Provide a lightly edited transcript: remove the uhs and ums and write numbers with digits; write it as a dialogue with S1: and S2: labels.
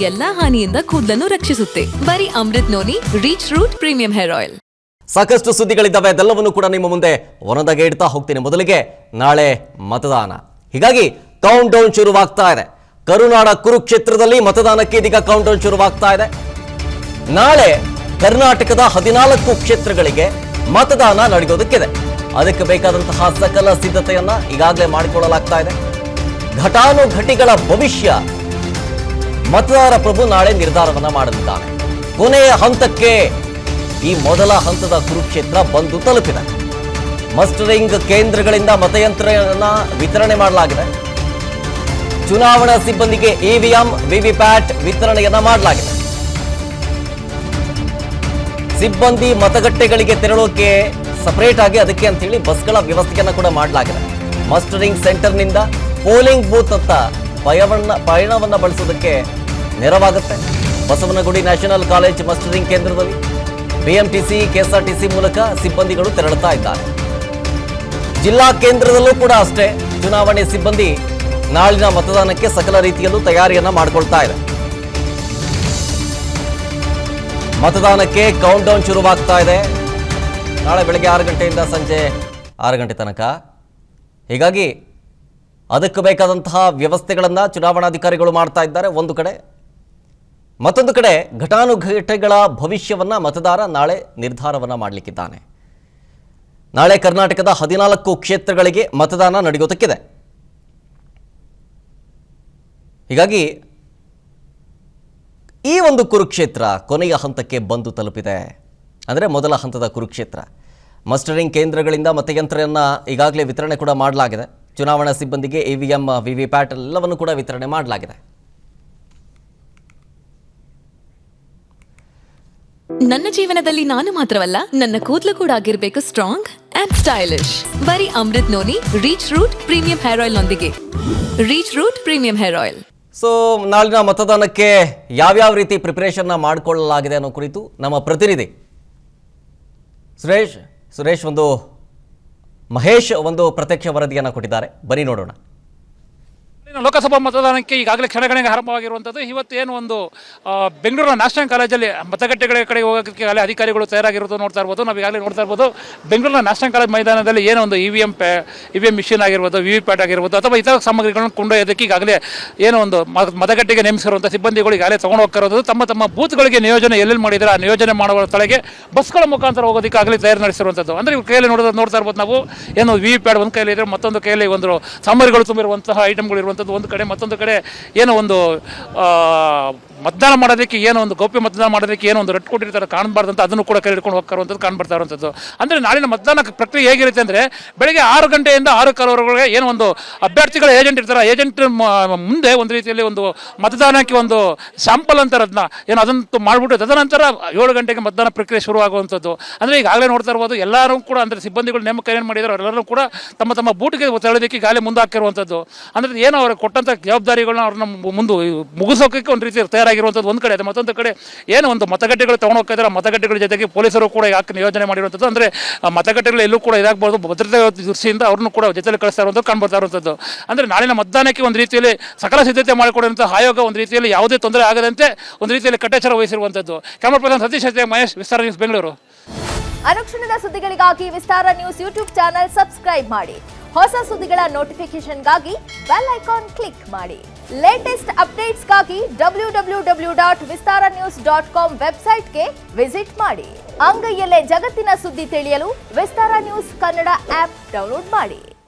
S1: ಎಲ್ಲಾ ಹಾನಿಯಿಂದ ಕೂದಲನ್ನು ರಕ್ಷಿಸುತ್ತೆ. ಬರೀ Amrut noni reach root premium hair oil.
S2: ಸಾಕಷ್ಟು ಸುದ್ದಿಗಳಿದ್ದಾವೆ, ಅದೆಲ್ಲವನ್ನು ಕೂಡ ನಿಮ್ಮ ಮುಂದೆ ಒಂದೊಂದಾಗಿ ಇಡ್ತಾ ಹೋಗ್ತೀನಿ. ಮೊದಲಿಗೆ ನಾಳೆ ಮತದಾನ, ಹೀಗಾಗಿ ಕೌಂಟ್ ಡೌನ್ ಶುರುವಾಗ್ತಾ ಇದೆ. ಕರುನಾಡ ಕುರುಕ್ಷೇತ್ರದಲ್ಲಿ ಮತದಾನಕ್ಕೆ ಇದೀಗ ಕೌಂಟ್ ಡೌನ್ ಶುರುವಾಗ್ತಾ ಇದೆ. ನಾಳೆ ಕರ್ನಾಟಕದ 14 ಕ್ಷೇತ್ರಗಳಿಗೆ ಮತದಾನ ನಡೆಯೋದಕ್ಕಿದೆ. ಅದಕ್ಕೆ ಬೇಕಾದಂತಹ ಸಕಲ ಸಿದ್ಧತೆಯನ್ನ ಈಗಾಗಲೇ ಮಾಡಿಕೊಳ್ಳಲಾಗ್ತಾ ಇದೆ. ಘಟಾನುಘಟಿಗಳ ಭವಿಷ್ಯ ಮತದಾರ ಪ್ರಭು ನಾಳೆ ನಿರ್ಧಾರವನ್ನ ಮಾಡಲಿದ್ದಾನೆ. ಕೊನೆಯ ಹಂತಕ್ಕೆ ಈ ಮೊದಲ ಹಂತದ ಕುರುಕ್ಷೇತ್ರ ಬಂದು ತಲುಪಿದೆ. ಮಸ್ಟರಿಂಗ್ ಕೇಂದ್ರಗಳಿಂದ ಮತಯಂತ್ರವನ್ನ ವಿತರಣೆ ಮಾಡಲಾಗಿದೆ. ಚುನಾವಣಾ ಸಿಬ್ಬಂದಿಗೆ ಇವಿಎಂ ವಿವಿಪ್ಯಾಟ್ ವಿತರಣೆಯನ್ನ ಮಾಡಲಾಗಿದೆ. ಸಿಬ್ಬಂದಿ ಮತಗಟ್ಟೆಗಳಿಗೆ ತೆರಳೋಕೆ ಸಪರೇಟ್ ಆಗಿ ಅದಕ್ಕೆ ಅಂತ ಹೇಳಿ ಬಸ್ಗಳ ವ್ಯವಸ್ಥೆಯನ್ನ ಕೂಡ ಮಾಡಲಾಗಿದೆ. ಮಸ್ಟರಿಂಗ್ ಸೆಂಟರ್ನಿಂದ ಪೋಲಿಂಗ್ ಬೂತ್ ಅತ್ತ ಪಯಣವನ್ನ ಬಳಸೋದಕ್ಕೆ ನೆರವಾಗುತ್ತೆ. ಬಸವನಗುಡಿ ನ್ಯಾಷನಲ್ ಕಾಲೇಜ್ ಮಸ್ಟರಿಂಗ್ ಕೇಂದ್ರದಲ್ಲಿ ಬಿಎಂಟಿಸಿ ಕೆಎಸ್ಆರ್ಟಿಸಿ ಮೂಲಕ ಸಿಬ್ಬಂದಿಗಳು ತೆರಳುತ್ತಾ ಇದ್ದಾರೆ. ಜಿಲ್ಲಾ ಕೇಂದ್ರದಲ್ಲೂ ಕೂಡ ಅಷ್ಟೇ ಚುನಾವಣೆ ಸಿಬ್ಬಂದಿ ನಾಳಿನ ಮತದಾನಕ್ಕೆ ಸಕಲ ರೀತಿಯಲ್ಲೂ ತಯಾರಿಯನ್ನ ಮಾಡಿಕೊಳ್ತಾ ಇದೆ. ಮತದಾನಕ್ಕೆ ಕೌಂಟ್ ಡೌನ್ ಶುರುವಾಗ್ತಾ ಇದೆ. ನಾಳೆ ಬೆಳಗ್ಗೆ 6 ಗಂಟೆಯಿಂದ ಸಂಜೆ 6 ಗಂಟೆ ತನಕ. ಹೀಗಾಗಿ ಅದಕ್ಕೆ ಬೇಕಾದಂತಹ ವ್ಯವಸ್ಥೆಗಳನ್ನು ಚುನಾವಣಾಧಿಕಾರಿಗಳು ಮಾಡ್ತಾ ಇದ್ದಾರೆ ಒಂದು ಕಡೆ. ಮತ್ತೊಂದು ಕಡೆ ಘಟಾನುಘಟಿಗಳ ಭವಿಷ್ಯವನ್ನ ಮತದಾರ ನಾಳೆ ನಿರ್ಧಾರವನ್ನ ಮಾಡಲಿಕ್ಕಿದ್ದಾನೆ. ನಾಳೆ ಕರ್ನಾಟಕದ 14 ಕ್ಷೇತ್ರಗಳಿಗೆ ಮತದಾನ ನಡೆಯೋದಕ್ಕಿದೆ. ಹೀಗಾಗಿ ಈ ಒಂದು ಕುರುಕ್ಷೇತ್ರ ಕೊನೆಯ ಹಂತಕ್ಕೆ ಬಂದು ತಲುಪಿದೆ. ಅಂದರೆ ಮೊದಲ ಹಂತದ ಕುರುಕ್ಷೇತ್ರ. ಮಸ್ಟರಿಂಗ್ ಕೇಂದ್ರಗಳಿಂದ ಮತಯಂತ್ರವನ್ನು ಈಗಾಗಲೇ ವಿತರಣೆ ಕೂಡ ಮಾಡಲಾಗಿದೆ. ಚುನಾವಣಾ ಸಿಬ್ಬಂದಿಗೆ ಇವಿಎಂ ವಿವಿಪ್ಯಾಟ್ ಎಲ್ಲವನ್ನು ಕೂಡ ವಿತರಣೆ ಮಾಡಲಾಗಿದೆ.
S1: ನನ್ನ ಜೀವನದಲ್ಲಿ ನಾನು ಮಾತ್ರವಲ್ಲ, ನನ್ನ ಕೂದಲು ಕೂಡ ಆಗಿರ್ಬೇಕು ಸ್ಟ್ರಾಂಗ್ ಅಂಡ್ ಸ್ಟೈಲಿಶ್. ಬರೀ Amrut noni reach root premium hair oil ನೊಂದಿಗೆ. Reach root premium hair oil.
S2: So ನಾಳಿನ ಮತದಾನಕ್ಕೆ ಯಾವ್ಯಾವ ರೀತಿ ಪ್ರಿಪರೇಷನ್ನ ಮಾಡಿಕೊಳ್ಳಲಾಗಿದೆ ಅನ್ನೋ ಕುರಿತು ನಮ್ಮ ಪ್ರತಿನಿಧಿ ಸುರೇಶ್ ಮಹೇಶ್ ಒಂದು ಪ್ರತ್ಯಕ್ಷ ವರದಿಯನ್ನು ಕೊಟ್ಟಿದ್ದಾರೆ. ಬನ್ನಿ ನೋಡೋಣ.
S3: ಲೋಕಸಭಾ ಮತದಾನಕ್ಕೆ ಈಗಾಗಲೇ ಕ್ಷಣಗಣನೆಗೆ ಆರಂಭವಾಗಿರುವಂಥದ್ದು. ಇವತ್ತು ಏನು ಒಂದು ಬೆಂಗಳೂರಿನ ನ್ಯಾಷನಲ್ ಕಾಲೇಜಲ್ಲಿ ಮತಗಟ್ಟೆಗಳ ಕಡೆ ಹೋಗೋಕ್ಕೆ ಅಧಿಕಾರಿಗಳು ತಯಾರಾಗಿರೋದು ನೋಡ್ತಾ ಇರ್ಬೋದು. ನಾವು ಈಗಾಗಲೇ ನೋಡ್ತಾ ಇರ್ಬೋದು, ಬೆಂಗಳೂರಿನ ನ್ಯಾಷನಲ್ ಕಾಲೇಜ್ ಮೈದಾನದಲ್ಲಿ ಏನೋ ಒಂದು ಇವಿಎಂ ಮಿಷಿನ್ ಆಗಿರ್ಬೋದು, ವಿವಿಪ್ಯಾಟ್ ಆಗಿರ್ಬೋದು ಅಥವಾ ಇತರ ಸಾಮಗ್ರಿಗಳನ್ನು ಕೊಂಡೊಯ್ಯೋದಕ್ಕೆ ಈಗಾಗಲೇ ಏನೋ ಒಂದು ಮತಗಟ್ಟೆಗೆ ನೇಮಿಸಿರುವಂಥ ಸಿಬ್ಬಂದಿಗಳು ಈಗಾಗಲೇ ತೊಗೊಂಡು ಹೋಗ್ತಿರೋದು. ತಮ್ಮ ಬೂತ್ಗಳಿಗೆ ನಿಯೋಜನೆ ಎಲ್ಲೆಲ್ಲಿ ಮಾಡಿದರೆ ಆ ನಿಯೋಜನೆ ಮಾಡುವ ಸ್ಥಳಕ್ಕೆ ಬಸ್ಗಳ ಮುಖಾಂತರ ಹೋಗೋದಕ್ಕೆ ಆಗಲೇ ತಯಾರು ನಡೆಸಿರುವಂಥದ್ದು. ಅಂದರೆ ಇವ್ರ ಕೈಯಲ್ಲಿ ನೋಡ್ತಾ ಇರ್ಬೋದು ನಾವು, ಏನು ವಿವಿಪ್ಯಾಟ್ ಒಂದು ಕೈಯಲ್ಲಿ ಇದ್ದರೆ ಮತ್ತೊಂದು ಕೈಯಲ್ಲಿ ಒಂದು ಸಾಮಗ್ರಿಗಳು ತುಂಬಿರುವಂತಹ ಐಟಮ್ಗಳು ಇರುವಂಥದ್ದು ಒಂದು ಕಡೆ, ಮತ್ತೊಂದು ಕಡೆ ಏನೋ ಒಂದು ಮತದಾನ ಮಾಡೋದಕ್ಕೆ ಏನೋ ಒಂದು ಗೌಪ್ಯ ಮತದಾನ ಮಾಡೋದಕ್ಕೆ ಏನೋ ಒಂದು ರಟ್ಟು ಕೊಟ್ಟಿರ್ತಾರೆ ಕಾಣಬಾರ್ದು ಅಂತ ಅದನ್ನು ಕೂಡ ಕೈ ಹಿಡ್ಕೊಂಡು ಹೋಗ್ತಾರಂಥದ್ದು ಕಾಣ್ಬರ್ತಾ ಇರುವಂಥದ್ದು. ಅಂದರೆ ನಾಳಿನ ಮತದಾನ ಪ್ರಕ್ರಿಯೆ ಹೇಗಿರುತ್ತೆ ಅಂದರೆ ಬೆಳಗ್ಗೆ 6 ಗಂಟೆಯಿಂದ 6:15 ಏನೋ ಒಂದು ಅಭ್ಯರ್ಥಿಗಳ ಏಜೆಂಟ್ ಇರ್ತಾರೆ. ಏಜೆಂಟ್ ಮುಂದೆ ಒಂದು ರೀತಿಯಲ್ಲಿ ಒಂದು ಮತದಾನಕ್ಕೆ ಒಂದು ಸ್ಯಾಂಪಲ್ ಅಂತಾರೆ, ಅದನ್ನು ಮಾಡಿಬಿಟ್ಟು ತದನಂತರ 7 ಗಂಟೆಗೆ ಮತದಾನ ಪ್ರಕ್ರಿಯೆ ಶುರುವಾಗುವಂಥದ್ದು. ಅಂದರೆ ಈಗಾಗಲೇ ನೋಡ್ತಾ ಇರ್ಬೋದು, ಎಲ್ಲರೂ ಕೂಡ ಅಂದರೆ ಸಿಬ್ಬಂದಿಗಳು ನೇಮಕ ಏನು ಮಾಡಿದ್ದಾರೆ ಅವರೆಲ್ಲರೂ ಕೂಡ ತಮ್ಮ ಬೂಟ್ಗೆ ತೆರಳೋದಕ್ಕೆ ಈಗಾಗಲೇ ಮುಂದೆ ಹಾಕಿರುವಂಥದ್ದು. ಅಂದರೆ ಏನೋ ಅವ್ರಿಗೆ ಕೊಟ್ಟಂಥ ಜವಾಬ್ದಾರಿಗಳನ್ನ ಅವ್ರನ್ನ ಮುಗಿಸೋಕೆ ಒಂದು ರೀತಿ ತಯಾರಾಗಿರುವಂಥದ್ದು ಒಂದು ಕಡೆ. ಮತ್ತೊಂದು ಕಡೆ ಏನೋ ಒಂದು ಮತಗಟ್ಟೆಗಳು ತೊಗೊಂಡು ಹೋಗ್ತಿದ್ದಾರೆ. ಮತಗಟ್ಟೆಗಳ ಜೊತೆಗೆ ಪೊಲೀಸರು ಕೂಡ ಯಾಕೆ ನಿಯೋಜನೆ ಮಾಡಿರುವಂಥದ್ದು. ಅಂದರೆ ಮತಗಟ್ಟೆಗಳು ಎಲ್ಲೂ ಕೂಡ ಇದಾಗಬಾರ್ದು, ಭದ್ರತೆ ದೃಷ್ಟಿಯಿಂದ ಅವ್ರನ್ನೂ ಕೂಡ ಜೊತೆಲಿ ಕಳಿಸ್ತಾ ಇರುವಂಥದ್ದು ಕಾಣ್ಬರ್ತಾ ಇರುವಂಥದ್ದು. ಅಂದರೆ ನಾಳಿನ ಮತದಾನಕ್ಕೆ ಒಂದು ರೀತಿಯಲ್ಲಿ ಸಕಲ ಸಿದ್ಧತೆ ಮಾಡಿಕೊಡುವಂಥ ಆಯೋಗ ಒಂದು ರೀತಿಯಲ್ಲಿ ಯಾವುದೇ ತೊಂದರೆ ಆಗದಂತೆ ಒಂದು ರೀತಿಯಲ್ಲಿ ಕಟ್ಟೆಚ್ಚರ ವಹಿಸಿರುವಂಥದ್ದು. ಕ್ಯಾಮರಾ ಪರ್ಸನ್ ಸತೀಶ್ ಮಹೇಶ್, ವಿಸ್ತಾರ ನ್ಯೂಸ್, ಬೆಂಗಳೂರು.
S4: ಅನುಕ್ಷಣದ ಸುದ್ದಿಗಳಿಗಾಗಿ ವಿಸ್ತಾರ ನ್ಯೂಸ್ ಯೂಟ್ಯೂಬ್ ಚಾನೆಲ್ ಸಬ್ಸ್ಕ್ರೈಬ್ ಮಾಡಿ. ಹೊಸ ಸುದ್ದಿಗಳ ನೋಟಿಫಿಕೇಶನ್ಗಾಗಿ ಬೆಲ್ ಐಕಾನ್ ಕ್ಲಿಕ್ ಮಾಡಿ. ಲೇಟೆಸ್ಟ್ ಅಪ್ಡೇಟ್ಸ್ಗಾಗಿ www.vistaranews.com ವೆಬ್ಸೈಟ್ಗೆ ವಿಸಿಟ್ ಮಾಡಿ. ಅಂಗೈಯಲ್ಲೇ ಜಗತ್ತಿನ ಸುದ್ದಿ ತಿಳಿಯಲು ವಿಸ್ತಾರ ನ್ಯೂಸ್ ಕನ್ನಡ ಆಪ್ ಡೌನ್ಲೋಡ್ ಮಾಡಿ.